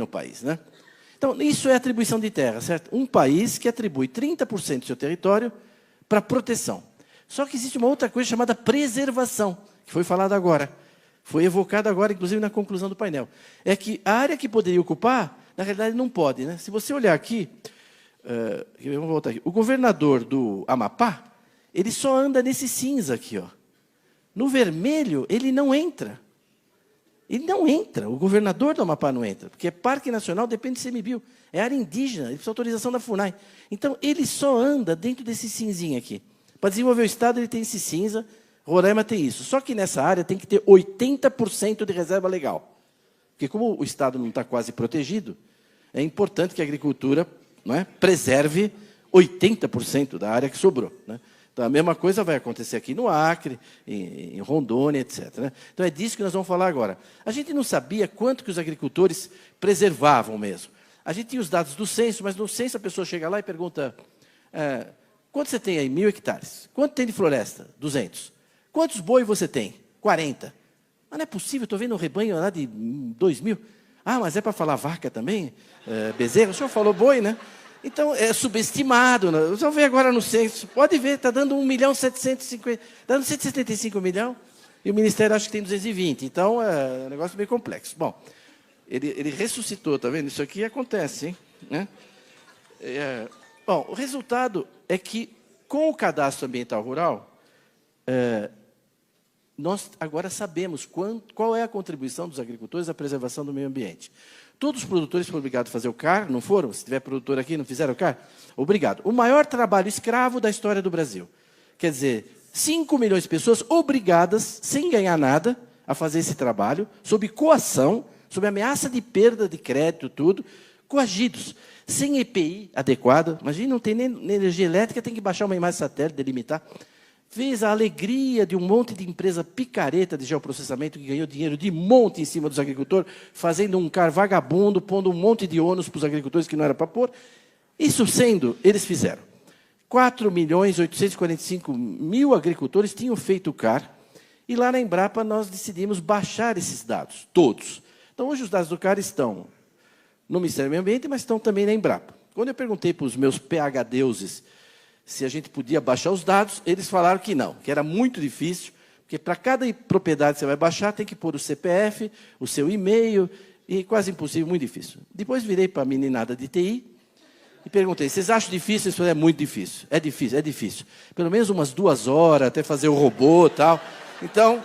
no país, né? Então, isso é atribuição de terra, certo? Um país que atribui 30% do seu território para proteção. Só que existe uma outra coisa chamada preservação, que foi falada agora. Foi evocada agora, inclusive, na conclusão do painel. É que a área que poderia ocupar, na realidade, não pode, né? Se você olhar aqui, vamos voltar aqui. O governador do Amapá, ele só anda nesse cinza aqui, ó. No vermelho, ele não entra. Ele não entra, o governador do Amapá não entra, porque Parque Nacional depende de CMBio, é área indígena, ele precisa de autorização da FUNAI. Então, ele só anda dentro desse cinzinho aqui. Para desenvolver o Estado, ele tem esse cinza, Roraima tem isso. Só que nessa área tem que ter 80% de reserva legal. Porque como o Estado não está quase protegido, é importante que a agricultura, não é, preserve 80% da área que sobrou, né? Então, a mesma coisa vai acontecer aqui no Acre, em Rondônia, etc., né? Então, é disso que nós vamos falar agora. A gente não sabia quanto que os agricultores preservavam mesmo. A gente tinha os dados do censo, mas no censo a pessoa chega lá e pergunta, quanto você tem aí? 1.000 hectares. Quanto tem de floresta? 200. Quantos boi você tem? 40. Mas não é possível, estou vendo um rebanho lá de 2.000. Ah, mas é para falar vaca também? Bezerro? O senhor falou boi, né? Então, é subestimado. Né? Só vê agora no censo. Pode ver, está dando 1.750.000, está dando 175 milhões, e o Ministério acha que tem 220. Então, é um negócio meio complexo. Bom, ele ressuscitou, está vendo? Isso aqui acontece, hein? Né? Bom, o resultado é que, com o cadastro ambiental rural, nós agora sabemos qual é a contribuição dos agricultores à preservação do meio ambiente. Todos os produtores foram obrigados a fazer o CAR, não foram? Se tiver produtor aqui, não fizeram o CAR? Obrigado. O maior trabalho escravo da história do Brasil. Quer dizer, 5 milhões de pessoas obrigadas, sem ganhar nada, a fazer esse trabalho, sob coação, sob ameaça de perda de crédito, tudo, coagidos, sem EPI adequada. Imagina, não tem nem energia elétrica, tem que baixar uma imagem satélite, delimitar. Fez a alegria de um monte de empresa picareta de geoprocessamento que ganhou dinheiro de monte em cima dos agricultores, fazendo um CAR vagabundo, pondo um monte de ônus para os agricultores que não era para pôr. Isso sendo, eles fizeram. 4.845.000 agricultores tinham feito o CAR, e lá na Embrapa nós decidimos baixar esses dados, todos. Então, hoje os dados do CAR estão no Ministério do Meio Ambiente, mas estão também na Embrapa. Quando eu perguntei para os meus PhDeuses se a gente podia baixar os dados, eles falaram que não, que era muito difícil, porque para cada propriedade que você vai baixar, tem que pôr o CPF, o seu e-mail, e quase impossível, muito difícil. Depois virei para a meninada de TI e perguntei, vocês acham difícil? Eles falaram, é muito difícil, é difícil, é difícil. Pelo menos umas 2 horas, até fazer o robô e tal. Então,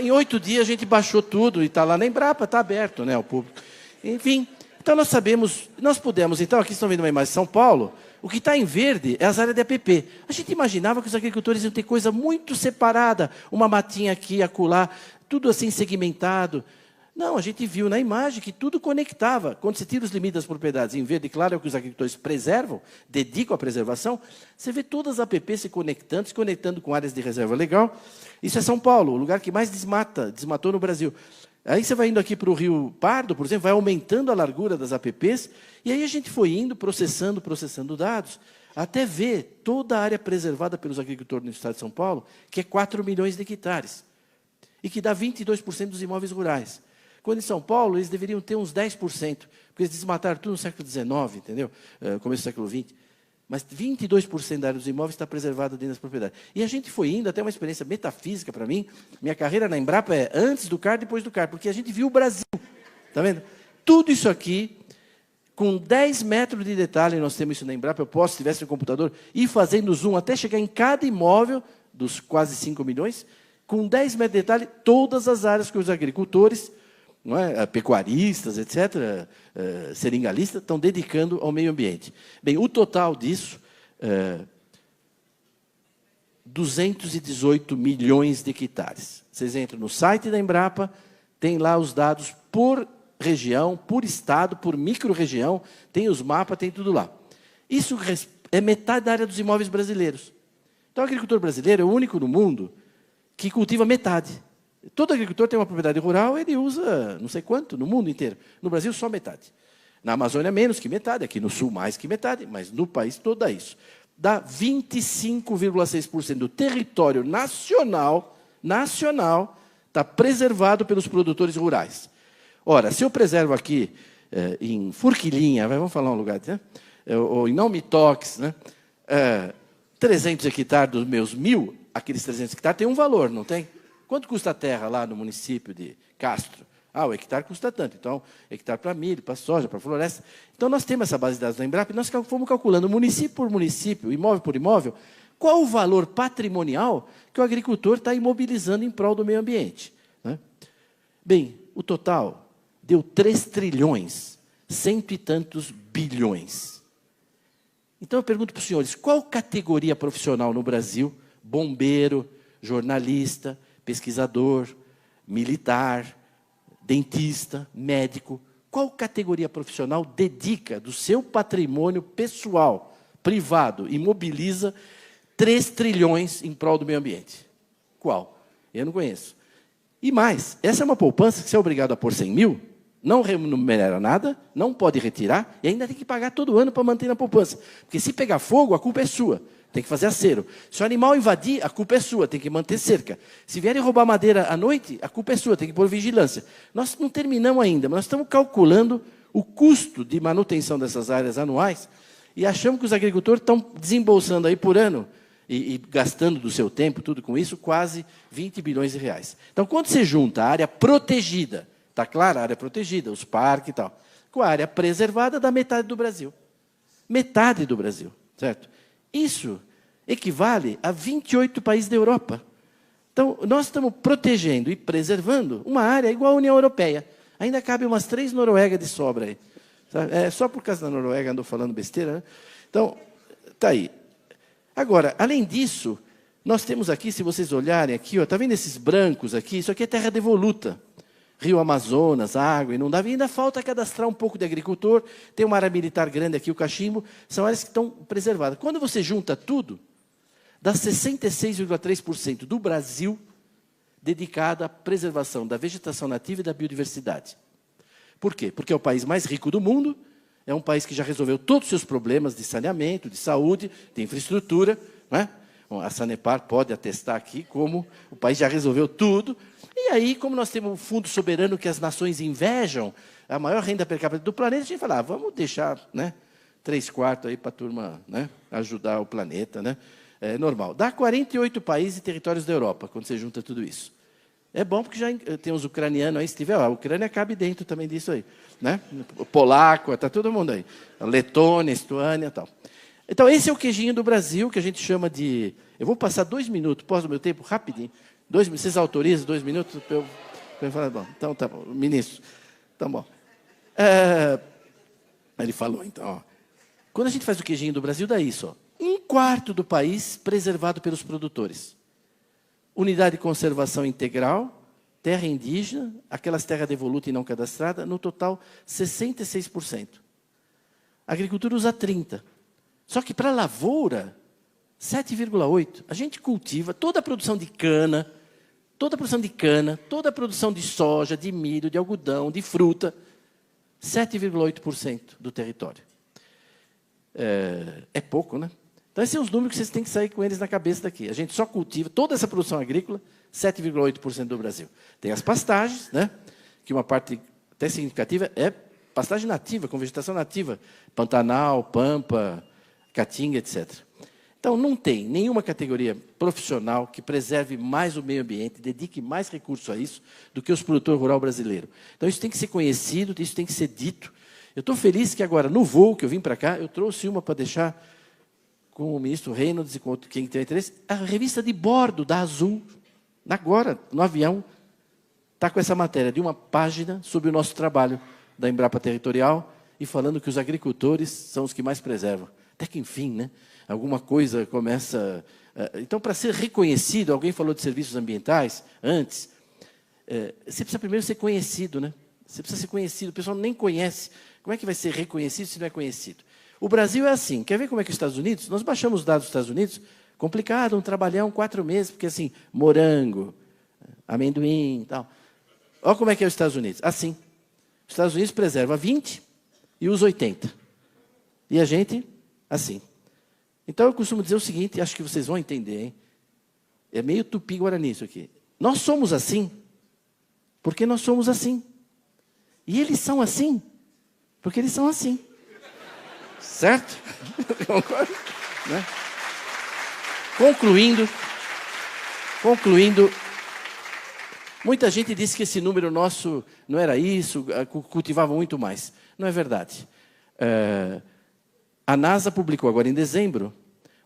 em 8 dias a gente baixou tudo, e está lá na Embrapa, está aberto, né, ao público. Enfim, então nós sabemos, nós pudemos, então, aqui estão vendo uma imagem de São Paulo, o que está em verde é as áreas de APP. A gente imaginava que os agricultores iam ter coisa muito separada, uma matinha aqui, acolá, tudo assim segmentado. Não, a gente viu na imagem que tudo conectava. Quando você tira os limites das propriedades em verde, claro, é o que os agricultores preservam, dedicam à preservação, você vê todas as APP se conectando com áreas de reserva legal. Isso é São Paulo, o lugar que mais desmatou no Brasil. Aí você vai indo aqui para o Rio Pardo, por exemplo, vai aumentando a largura das APPs, e aí a gente foi indo, processando dados, até ver toda a área preservada pelos agricultores no estado de São Paulo, que é 4 milhões de hectares, e que dá 22% dos imóveis rurais. Quando em São Paulo, eles deveriam ter uns 10%, porque eles desmataram tudo no século XIX, entendeu? Começo do século XX. Mas 22% da área dos imóveis está preservada dentro das propriedades. E a gente foi indo, até uma experiência metafísica para mim. Minha carreira na Embrapa é antes do CAR, depois do CAR, porque a gente viu o Brasil. Está vendo? Tudo isso aqui, com 10 metros de detalhe, nós temos isso na Embrapa, eu posso, se tivesse no computador, ir fazendo zoom até chegar em cada imóvel, dos quase 5 milhões, com 10 metros de detalhe, todas as áreas que os agricultores, não é, pecuaristas, etc., seringalistas, estão dedicando ao meio ambiente. Bem, o total disso, 218 milhões de hectares. Vocês entram no site da Embrapa, tem lá os dados por região, por estado, por micro-região, tem os mapas, tem tudo lá. Isso é metade da área dos imóveis brasileiros. Então, o agricultor brasileiro é o único no mundo que cultiva metade. Todo agricultor tem uma propriedade rural, ele usa não sei quanto, no mundo inteiro. No Brasil, só metade. Na Amazônia, menos que metade. Aqui no Sul, mais que metade. Mas no país todo dá isso. Dá 25,6% do território nacional está preservado pelos produtores rurais. Ora, se eu preservo aqui em Forquilinha, vamos falar um lugar, né? Ou em Não-Me-Tox, né? 300 hectares dos meus 1.000, aqueles 300 hectares tem um valor, não tem? Quanto custa a terra lá no município de Castro? O hectare custa tanto. Então, hectare para milho, para soja, para floresta. Então, nós temos essa base de dados da Embrapa e nós fomos calculando, município por município, imóvel por imóvel, qual o valor patrimonial que o agricultor está imobilizando em prol do meio ambiente. Né? Bem, o total deu 3 trilhões, cento e tantos bilhões. Então, eu pergunto para os senhores, qual categoria profissional no Brasil, bombeiro, jornalista, pesquisador, militar, dentista, médico, qual categoria profissional dedica do seu patrimônio pessoal, privado, e mobiliza 3 trilhões em prol do meio ambiente? Qual? Eu não conheço. E mais, essa é uma poupança que você é obrigado a pôr 100 mil, não remunera nada, não pode retirar, e ainda tem que pagar todo ano para manter na poupança. Porque se pegar fogo, a culpa é sua. Tem que fazer acero. Se o animal invadir, a culpa é sua, tem que manter cerca. Se vierem roubar madeira à noite, a culpa é sua, tem que pôr vigilância. Nós não terminamos ainda, mas nós estamos calculando o custo de manutenção dessas áreas anuais e achamos que os agricultores estão desembolsando aí por ano e gastando do seu tempo, tudo com isso, quase 20 bilhões de reais. Então, quando você junta a área protegida, está claro, a área protegida, os parques e tal, com a área preservada, dá metade do Brasil. Metade do Brasil, certo? Isso equivale a 28 países da Europa. Então, nós estamos protegendo e preservando uma área igual à União Europeia. Ainda cabe umas 3 Noruegas de sobra aí. Só por causa da Noruega andou falando besteira, né? Então, está aí. Agora, além disso, nós temos aqui, se vocês olharem aqui, está vendo esses brancos aqui? Isso aqui é terra devoluta. Rio Amazonas, água, inundável, e ainda falta cadastrar um pouco de agricultor, tem uma área militar grande aqui, o cachimbo, são áreas que estão preservadas. Quando você junta tudo, dá 66,3% do Brasil dedicado à preservação da vegetação nativa e da biodiversidade. Por quê? Porque é o país mais rico do mundo, é um país que já resolveu todos os seus problemas de saneamento, de saúde, de infraestrutura, não é? Bom, a Sanepar pode atestar aqui como o país já resolveu tudo. E aí, como nós temos um fundo soberano que as nações invejam, a maior renda per capita do planeta, a gente fala, vamos deixar, né, 3/4 aí para a turma, né, ajudar o planeta. Né? É normal. Dá 48 países e territórios da Europa, quando você junta tudo isso. É bom porque já tem os ucranianos aí, se tiver, a Ucrânia cabe dentro também disso aí. Né? O polaco, está todo mundo aí. A Letônia, Estônia e tal. Então, esse é o queijinho do Brasil, que a gente chama de... Eu vou passar 2 minutos, posso o meu tempo, rapidinho. 2 minutos, vocês autorizam 2 minutos? Para eu falar, bom, então tá bom, ministro. Então, bom. Ele falou, então, ó, quando a gente faz o queijinho do Brasil, dá isso, ó, 1/4 do país preservado pelos produtores. Unidade de conservação integral, terra indígena, aquelas terras devolutas e não cadastradas, no total, 66%. A agricultura usa 30%. Só que para a lavoura, 7,8%. A gente cultiva toda a produção de cana, toda a produção de soja, de milho, de algodão, de fruta, 7,8% do território. É pouco, né? Então, esses são os números que vocês têm que sair com eles na cabeça daqui. A gente só cultiva toda essa produção agrícola, 7,8% do Brasil. Tem as pastagens, né? Que uma parte até significativa é pastagem nativa, com vegetação nativa, Pantanal, Pampa, Caatinga, etc. Então, não tem nenhuma categoria profissional que preserve mais o meio ambiente, dedique mais recursos a isso, do que os produtores rurais brasileiros. Então, isso tem que ser conhecido, isso tem que ser dito. Eu estou feliz que agora, no voo que eu vim para cá, eu trouxe uma para deixar com o ministro Reynolds e com quem tem interesse, a revista de bordo da Azul, agora, no avião, está com essa matéria de uma página sobre o nosso trabalho da Embrapa Territorial e falando que os agricultores são os que mais preservam. Até que, enfim, né, alguma coisa começa... Então, para ser reconhecido, alguém falou de serviços ambientais antes, você precisa primeiro ser conhecido, né? Você precisa ser conhecido, o pessoal nem conhece. Como é que vai ser reconhecido se não é conhecido? O Brasil é assim, quer ver como é que os Estados Unidos? Nós baixamos os dados dos Estados Unidos, complicado, um trabalhão 4 meses, porque assim, morango, amendoim e tal. Olha como é que é os Estados Unidos. Assim, os Estados Unidos preserva 20 e usa 80. E a gente... assim. Então, eu costumo dizer o seguinte, acho que vocês vão entender, hein? É meio tupi-guarani isso aqui. Nós somos assim, porque nós somos assim. E eles são assim, Porque eles são assim. Certo? Concordo? Né? Concluindo, muita gente disse que esse número nosso não era isso, cultivava muito mais. Não é verdade. A NASA publicou agora em dezembro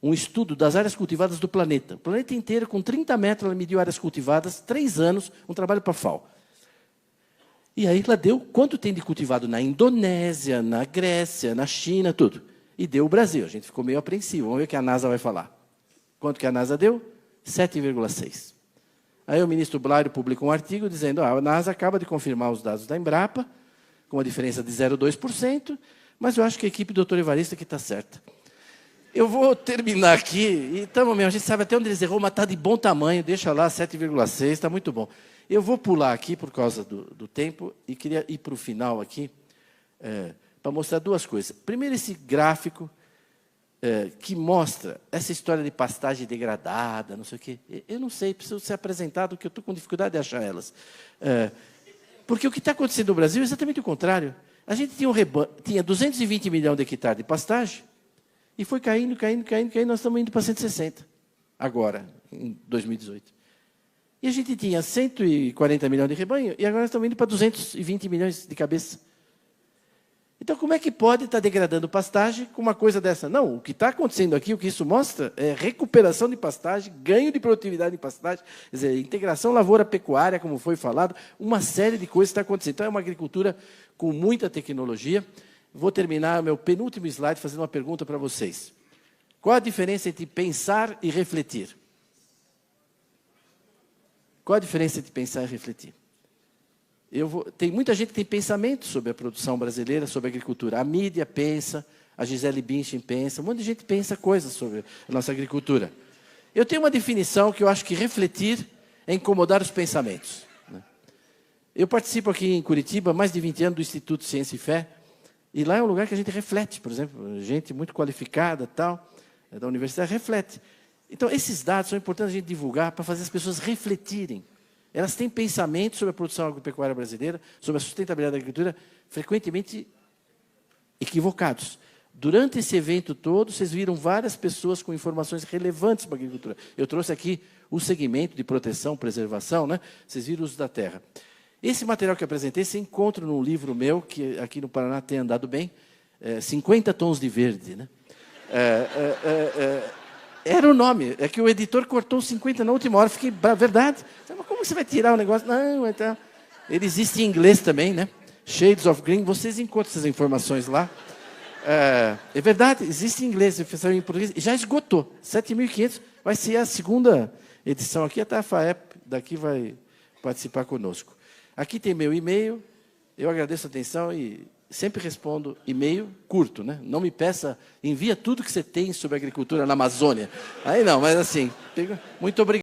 um estudo das áreas cultivadas do planeta. O planeta inteiro, com 30 metros, ela mediu áreas cultivadas, 3 anos, um trabalho para a FAO. E aí ela deu quanto tem de cultivado na Indonésia, na Grécia, na China, tudo. E deu o Brasil. A gente ficou meio apreensivo. Vamos ver o que a NASA vai falar. Quanto que a NASA deu? 7,6. Aí o ministro Blairo publicou um artigo dizendo a NASA acaba de confirmar os dados da Embrapa, com uma diferença de 0,2%, mas eu acho que a equipe do Dr. Evarista que está certa. Eu vou terminar aqui, então, a gente sabe até onde eles errou, mas está de bom tamanho, deixa lá 7,6, está muito bom. Eu vou pular aqui por causa do tempo e queria ir para o final aqui, para mostrar duas coisas. Primeiro, esse gráfico que mostra essa história de pastagem degradada, não sei o quê. Eu não sei, preciso ser apresentado, porque eu estou com dificuldade de achar elas. Porque o que está acontecendo no Brasil é exatamente o contrário. A gente tinha 220 milhões de hectares de pastagem, e foi caindo, nós estamos indo para 160, agora, em 2018. E a gente tinha 140 milhões de rebanho, e agora estamos indo para 220 milhões de cabeça. Então, como é que pode estar degradando pastagem com uma coisa dessa? Não, o que está acontecendo aqui, o que isso mostra, é recuperação de pastagem, ganho de produtividade de pastagem, quer dizer, integração lavoura-pecuária, como foi falado, uma série de coisas está acontecendo. Então, é uma agricultura com muita tecnologia. Vou terminar meu penúltimo slide fazendo uma pergunta para vocês. Qual a diferença entre pensar e refletir? Qual a diferença entre pensar e refletir? Tem muita gente que tem pensamento sobre a produção brasileira, sobre a agricultura. A mídia pensa, a Gisele Bündchen pensa, um monte de gente pensa coisas sobre a nossa agricultura. Eu tenho uma definição que eu acho que refletir é incomodar os pensamentos. Eu participo aqui em Curitiba há mais de 20 anos do Instituto Ciência e Fé, e lá é um lugar que a gente reflete, por exemplo, gente muito qualificada, tal, da universidade, reflete. Então, esses dados são importantes a gente divulgar para fazer as pessoas refletirem. Elas têm pensamentos sobre a produção agropecuária brasileira, sobre a sustentabilidade da agricultura, frequentemente equivocados. Durante esse evento todo, vocês viram várias pessoas com informações relevantes para a agricultura. Eu trouxe aqui o segmento de proteção, preservação, né? Vocês viram o uso da terra. Esse material que eu apresentei, você encontra num livro meu, que aqui no Paraná tem andado bem, 50 Tons de Verde. Né? Era o nome, é que o editor cortou 50 na última hora, fiquei, verdade? Mas como você vai tirar o negócio? Não, então, ele existe em inglês também, né? Shades of Green, vocês encontram essas informações lá. É verdade, existe em inglês, em português, já esgotou, 7.500, vai ser a segunda edição aqui, até a FAEP daqui vai participar conosco. Aqui tem meu e-mail, eu agradeço a atenção e sempre respondo e-mail curto, né? Não me peça, envia tudo que você tem sobre agricultura na Amazônia. Aí não, mas assim, muito obrigado.